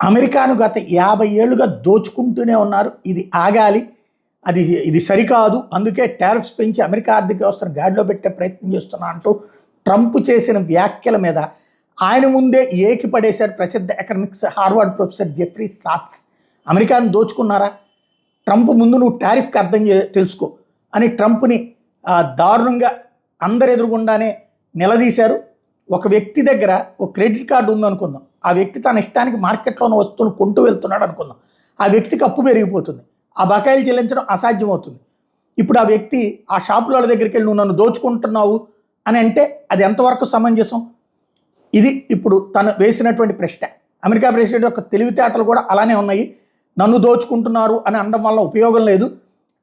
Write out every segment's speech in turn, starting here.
అమెరికాను గత 50 ఏళ్లుగా దోచుకుంటూనే ఉన్నారు. ఇది ఆగాలి, ఇది సరికాదు, అందుకే టారిఫ్స్ పెంచి అమెరికా ఆర్థిక వ్యవస్థను గాడిలో పెట్టే ప్రయత్నం చేస్తున్నా అంటూ ట్రంప్ చేసిన వ్యాఖ్యల మీద ఆయన ముందే ఏకిపడేశాడు ప్రసిద్ధ ఎకనామిక్స్ హార్వర్డ్ ప్రొఫెసర్ జెఫ్రీ సాట్స్. అమెరికాను దోచుకున్నారా, ట్రంప్ ముందు నువ్వు టారిఫ్కి అర్థం తెలుసుకో అని ట్రంప్ని దారుణంగా అందరు ఎదురుగుండానే నిలదీశారు. ఒక వ్యక్తి దగ్గర ఒక క్రెడిట్ కార్డు ఉందనుకుందాం, ఆ వ్యక్తి తన ఇష్టానికి మార్కెట్లో ఉన్న వస్తువులు కొంటూ వెళ్తున్నాడు అనుకుందాం. ఆ వ్యక్తికి అప్పు పెరిగిపోతుంది, ఆ బకాయిలు చెల్లించడం అసాధ్యం అవుతుంది. ఇప్పుడు ఆ వ్యక్తి ఆ షాపుల వాళ్ళ దగ్గరికి వెళ్ళి నువ్వు నన్ను దోచుకుంటున్నావు అని అంటే అది ఎంతవరకు సమంజసం? ఇది ఇప్పుడు తను వేసినటువంటి ప్రశ్న. అమెరికా ప్రెసిడెంట్ యొక్క తెలివితేటలు కూడా అలానే ఉన్నాయి. నన్ను దోచుకుంటున్నారు అని అనడం వల్ల ఉపయోగం లేదు.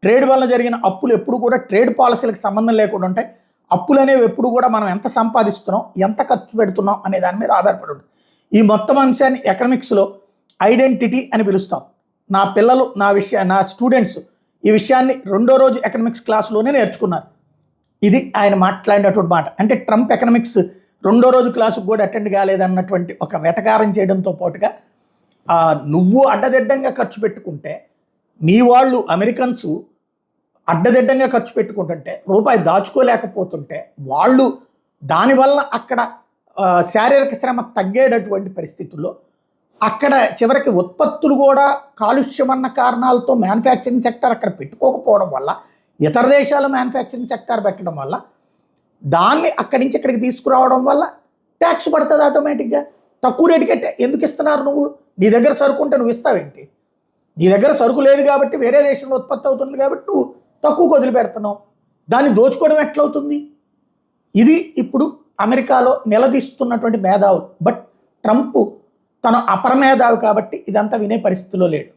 ట్రేడ్ వల్ల జరిగిన అప్పులు ఎప్పుడు కూడా ట్రేడ్ పాలసీలకు సంబంధం లేకుండా ఉంటాయి. అప్పులు అనేవి ఎప్పుడు కూడా మనం ఎంత సంపాదిస్తున్నాం, ఎంత ఖర్చు పెడుతున్నాం అనే దాని మీద ఆధారపడి ఉంటుంది. ఈ మొత్తం అంశాన్ని ఎకనామిక్స్లో ఐడెంటిటీ అని పిలుస్తాం. నా పిల్లలు నా స్టూడెంట్స్ ఈ విషయాన్ని 2వ రోజు ఎకనామిక్స్ క్లాసులోనే నేర్చుకున్నారు. ఇది ఆయన మాట్లాడినటువంటి మాట. అంటే ట్రంప్ ఎకనామిక్స్ 2వ రోజు క్లాసుకు కూడా అటెండ్ కాలేదన్నటువంటి ఒక వెటకారం చేయడంతో పాటుగా నువ్వు అడ్డదిడ్డంగా ఖర్చు పెట్టుకుంటే, నీ వాళ్ళు అమెరికన్స్ అడ్డదిడ్డంగా ఖర్చు పెట్టుకుంటుంటే, రూపాయి దాచుకోలేకపోతుంటే, వాళ్ళు దానివల్ల అక్కడ శారీరక శ్రమ తగ్గేటటువంటి పరిస్థితుల్లో అక్కడ చివరికి ఉత్పత్తులు కూడా కాలుష్యం అన్న కారణాలతో మ్యానుఫ్యాక్చరింగ్ సెక్టర్ అక్కడ పెట్టుకోకపోవడం వల్ల, ఇతర దేశాలు మ్యానుఫ్యాక్చరింగ్ సెక్టర్ పెట్టడం వల్ల, దాన్ని అక్కడి నుంచి ఇక్కడికి తీసుకురావడం వల్ల ట్యాక్స్ పడుతుంది ఆటోమేటిక్గా. తక్కువ రేటుకే ఎందుకు ఇస్తున్నారు? నువ్వు నీ దగ్గర సరుకు ఉంటే నువ్వు ఇస్తావేంటి? నీ దగ్గర సరుకు లేదు కాబట్టి, వేరే దేశంలో ఉత్పత్తి అవుతుంది కాబట్టి నువ్వు తక్కువకు వదిలిపెడుతున్నావు. దాన్ని దోచుకోవడం ఎట్లవుతుంది? ఇది ఇప్పుడు అమెరికాలో నిలదీస్తున్నటువంటి మేధావులు. బట్ ట్రంప్ తను అపరమేధావి కాబట్టి ఇదంతా వినే పరిస్థితిలో లేడు.